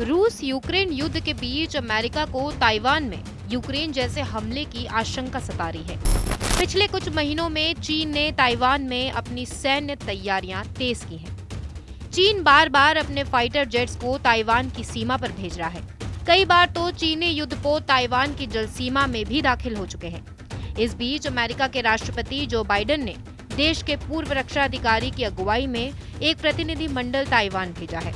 रूस यूक्रेन युद्ध के बीच अमेरिका को ताइवान में यूक्रेन जैसे हमले की आशंका सता रही है। पिछले कुछ महीनों में चीन ने ताइवान में अपनी सैन्य तैयारियां तेज की हैं। चीन बार बार अपने फाइटर जेट्स को ताइवान की सीमा पर भेज रहा है। कई बार तो चीनी युद्धपोत ताइवान की जल सीमा में भी दाखिल हो चुके हैं। इस बीच अमेरिका के राष्ट्रपति जो बाइडेन ने देश के पूर्व रक्षा अधिकारी की अगुवाई में एक प्रतिनिधि मंडल ताइवान भेजा है।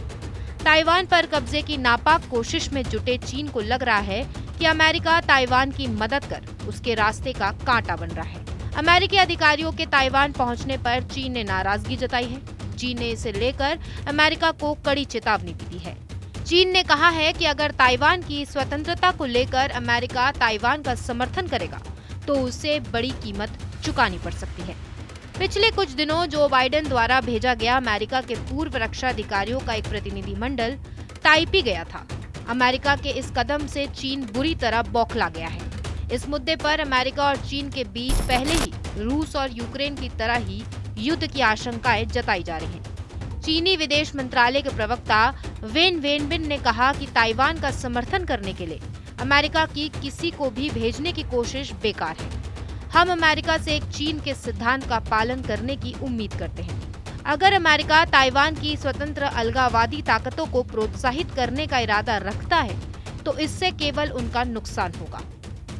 ताइवान पर कब्जे की नापाक कोशिश में जुटे चीन को लग रहा है कि अमेरिका ताइवान की मदद कर उसके रास्ते का कांटा बन रहा है। अमेरिकी अधिकारियों के ताइवान पहुंचने पर चीन ने नाराजगी जताई है। चीन ने इसे लेकर अमेरिका को कड़ी चेतावनी भी दी है। चीन ने कहा है कि अगर ताइवान की स्वतंत्रता को लेकर अमेरिका ताइवान का समर्थन करेगा तो उसे बड़ी कीमत चुकानी पड़ सकती है। पिछले कुछ दिनों जो बाइडेन द्वारा भेजा गया अमेरिका के पूर्व रक्षा अधिकारियों का एक प्रतिनिधि मंडल ताइपी गया था। अमेरिका के इस कदम से चीन बुरी तरह बौखला गया है। इस मुद्दे पर अमेरिका और चीन के बीच पहले ही रूस और यूक्रेन की तरह ही युद्ध की आशंकाएं जताई जा रही हैं। चीनी विदेश मंत्रालय के प्रवक्ता वेन वेनबिन ने कहा कि ताइवान का समर्थन करने के लिए अमेरिका की किसी को भी भेजने की कोशिश बेकार है। हम अमेरिका से एक चीन के सिद्धांत का पालन करने की उम्मीद करते हैं। अगर अमेरिका ताइवान की स्वतंत्र अलगाववादी ताकतों को प्रोत्साहित करने का इरादा रखता है तो इससे केवल उनका नुकसान होगा।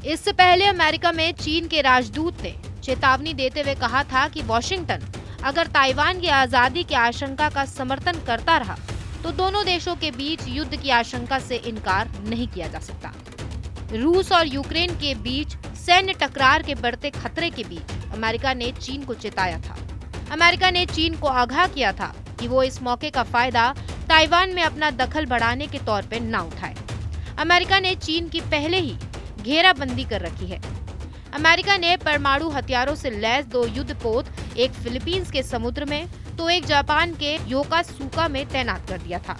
इससे पहले अमेरिका में चीन के राजदूत ने चेतावनी देते हुए कहा था कि वॉशिंगटन अगर ताइवान की आजादी की आशंका का समर्थन करता रहा तो दोनों देशों के बीच युद्ध की आशंका से इनकार नहीं किया जा सकता। रूस और यूक्रेन के बीच सैन्य टकरार के बढ़ते खतरे के बीच अमेरिका ने चीन को चेताया था। अमेरिका ने चीन को आगाह किया था कि वो इस मौके का फायदा ताइवान में अपना दखल बढ़ाने के तौर पर न उठाए। अमेरिका ने चीन की पहले ही घेराबंदी कर रखी है। अमेरिका ने परमाणु हथियारों से लैस 2 युद्धपोत, एक फिलीपींस के समुद्र में तो एक जापान के योकोसुका में तैनात कर दिया था।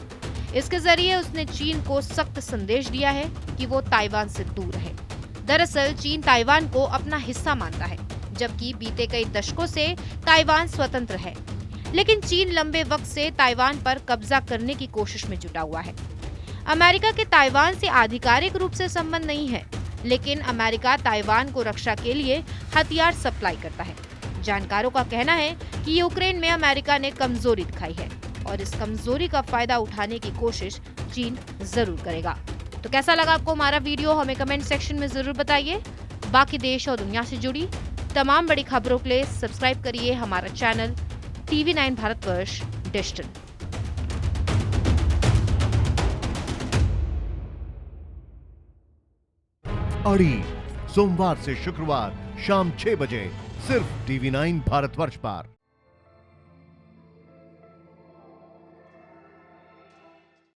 इसके जरिए उसने चीन को सख्त संदेश दिया है कि वो ताइवान से दूर रहे। दरअसल चीन ताइवान को अपना हिस्सा मानता है, जबकि बीते कई दशकों से ताइवान स्वतंत्र है। लेकिन चीन लंबे वक्त से ताइवान पर कब्जा करने की कोशिश में जुटा हुआ है। अमेरिका के ताइवान से आधिकारिक रूप से संबंध नहीं है, लेकिन अमेरिका ताइवान को रक्षा के लिए हथियार सप्लाई करता है। जानकारों का कहना है कि यूक्रेन में अमेरिका ने कमजोरी दिखाई है और इस कमजोरी का फायदा उठाने की कोशिश चीन जरूर करेगा। तो कैसा लगा आपको हमारा वीडियो, हमें कमेंट सेक्शन में जरूर बताइए। बाकी देश और दुनिया से जुड़ी तमाम बड़ी खबरों के लिए सब्सक्राइब करिए हमारा चैनल TV9 भारतवर्ष डिजिटल। अड़ी सोमवार से शुक्रवार शाम 6 बजे सिर्फ TV9 भारतवर्ष पर।